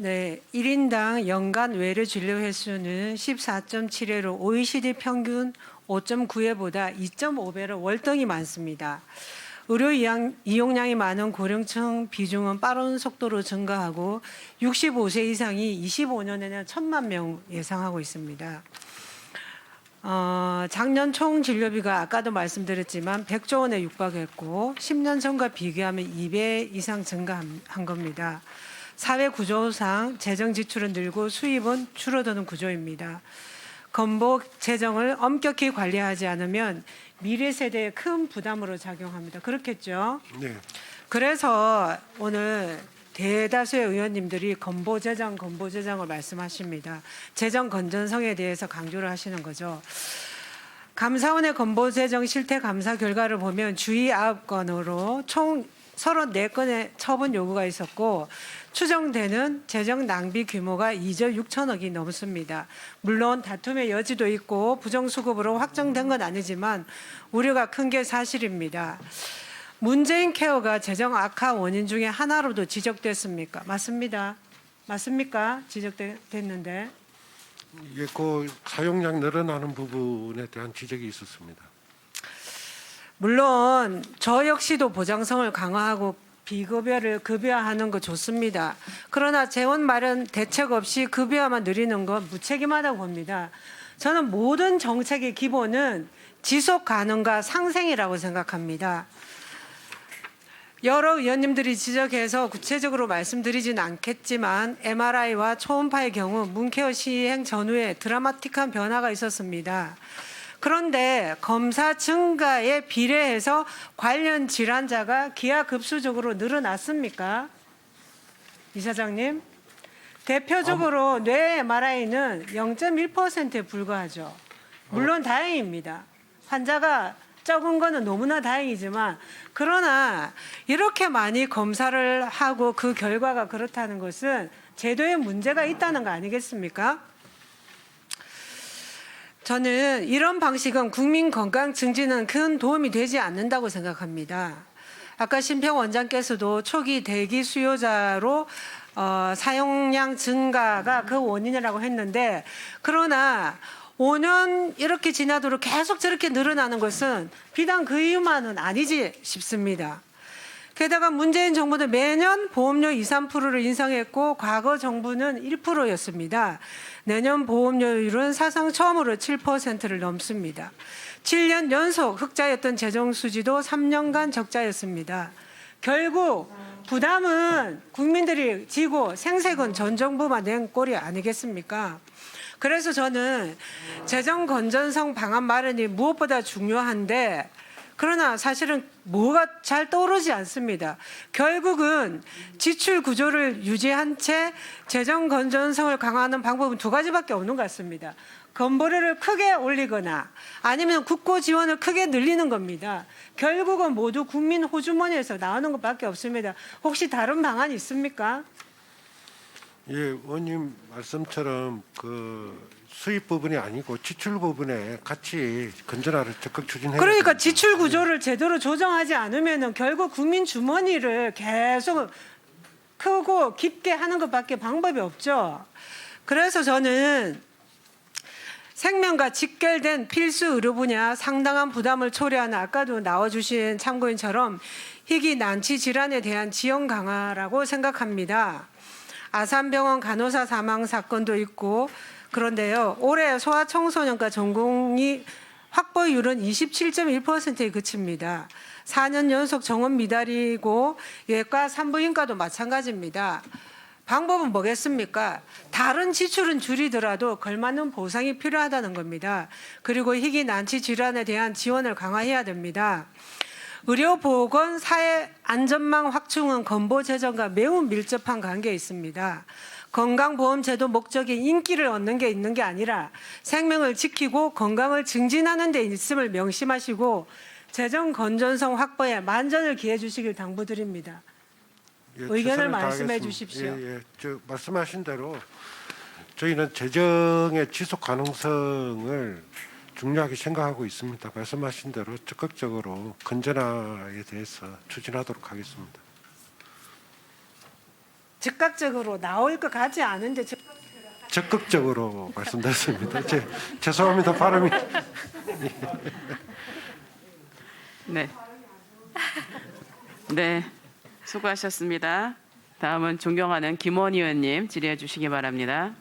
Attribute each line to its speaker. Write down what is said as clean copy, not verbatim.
Speaker 1: 네, 1인당 연간 외래 진료 횟수는 14.7회로 OECD 평균 5.9회보다 2.5배로 월등히 많습니다. 의료 이용량이 많은 고령층 비중은 빠른 속도로 증가하고 65세 이상이 25년에는 1,000만 명 예상하고 있습니다. 작년 총 진료비가 아까도 말씀드렸지만 100조 원에 육박했고 10년 전과 비교하면 2배 이상 증가한 겁니다. 사회 구조상 재정 지출은 늘고 수입은 줄어드는 구조입니다. 건복 재정을 엄격히 관리하지 않으면 미래 세대에 큰 부담으로 작용합니다. 그렇겠죠?
Speaker 2: 네.
Speaker 1: 그래서 오늘 대다수의 의원님들이 건보재정을 말씀하십니다. 재정 건전성에 대해서 강조를 하시는 거죠. 감사원의 건보재정 실태 감사 결과를 보면 주의 9건으로 총 34건의 처분 요구가 있었고 추정되는 재정 낭비 규모가 2조 6천억이 넘습니다. 물론 다툼의 여지도 있고 부정수급으로 확정된 건 아니지만 우려가 큰 게 사실입니다. 문재인 케어가 재정 악화 원인 중에 하나로도 지적됐습니까? 맞습니다. 맞습니까? 지적됐는데.
Speaker 2: 예, 그 사용량 늘어나는 부분에 대한 지적이 있었습니다.
Speaker 1: 물론 저 역시도 보장성을 강화하고 비급여를 급여화하는 거 좋습니다. 그러나 재원 마련 대책 없이 급여화만 늘리는 건 무책임하다고 봅니다. 저는 모든 정책의 기본은 지속 가능과 상생이라고 생각합니다. 여러 의원님들이 지적해서 구체적으로 말씀드리진 않겠지만 MRI와 초음파의 경우 문케어 시행 전후에 드라마틱한 변화가 있었습니다. 그런데 검사 증가에 비례해서 관련 질환자가 기하급수적으로 늘어났습니까? 이사장님. 대표적으로 뇌 MRI는 0.1%에 불과하죠. 물론 다행입니다. 환자가 적은 거는 너무나 다행이지만 그러나 이렇게 많이 검사를 하고 그 결과가 그렇다는 것은 제도에 문제가 있다는 거 아니겠습니까? 저는 이런 방식은 국민 건강 증진은 큰 도움이 되지 않는다고 생각합니다. 아까 심평 원장께서도 초기 대기 수요자로 사용량 증가가 그 원인이라고 했는데 그러나 5년 이렇게 지나도록 계속 저렇게 늘어나는 것은 비단 그 이유만은 아니지 싶습니다. 게다가 문재인 정부는 매년 보험료 2, 3%를 인상했고 과거 정부는 1%였습니다. 내년 보험료율은 사상 처음으로 7%를 넘습니다. 7년 연속 흑자였던 재정 수지도 3년간 적자였습니다. 결국 부담은 국민들이 지고 생색은 전 정부만 낸 꼴이 아니겠습니까? 그래서 저는 재정 건전성 방안 마련이 무엇보다 중요한데 그러나 사실은 뭐가 잘 떠오르지 않습니다. 결국은 지출 구조를 유지한 채 재정 건전성을 강화하는 방법은 두 가지밖에 없는 것 같습니다. 건보료를 크게 올리거나 아니면 국고 지원을 크게 늘리는 겁니다. 결국은 모두 국민 호주머니에서 나오는 것밖에 없습니다. 혹시 다른 방안이 있습니까?
Speaker 2: 예, 의원님 말씀처럼 그 수입 부분이 아니고 지출 부분에 같이 건전화를 적극 추진해야
Speaker 1: 그러니까
Speaker 2: 됩니다.
Speaker 1: 지출 구조를 제대로 조정하지 않으면은 결국 국민 주머니를 계속 크고 깊게 하는 것밖에 방법이 없죠. 그래서 저는 생명과 직결된 필수 의료 분야 상당한 부담을 초래하는 아까도 나와주신 참고인처럼 희귀 난치 질환에 대한 지원 강화라고 생각합니다. 아산병원 간호사 사망 사건도 있고 그런데요. 올해 소아청소년과 전공의 확보율은 27.1%에 그칩니다. 4년 연속 정원 미달이고 외과 산부인과도 마찬가지입니다. 방법은 뭐겠습니까? 다른 지출은 줄이더라도 걸맞는 보상이 필요하다는 겁니다. 그리고 희귀 난치 질환에 대한 지원을 강화해야 됩니다. 의료보건 사회안전망 확충은 건보재정과 매우 밀접한 관계에 있습니다. 건강보험제도 목적이 인기를 얻는 게 있는 게 아니라 생명을 지키고 건강을 증진하는 데 있음을 명심하시고 재정 건전성 확보에 만전을 기해 주시길 당부드립니다.
Speaker 2: 예,
Speaker 1: 의견을
Speaker 2: 최선을
Speaker 1: 말씀해
Speaker 2: 다하겠습니다.
Speaker 1: 주십시오.
Speaker 2: 예, 저 말씀하신 대로 저희는 재정의 지속 가능성을 중요하게 생각하고 있습니다. 말씀하신 대로 적극적으로 건전화에 대해서 추진하도록 하겠습니다.
Speaker 1: 즉각적으로 나올 것 같지 않은데
Speaker 2: 적극적으로 말씀드렸습니다. 죄송합니다. 발음이.
Speaker 3: 네. 네. 수고하셨습니다. 다음은 존경하는 김원 의원님 질의해 주시기 바랍니다.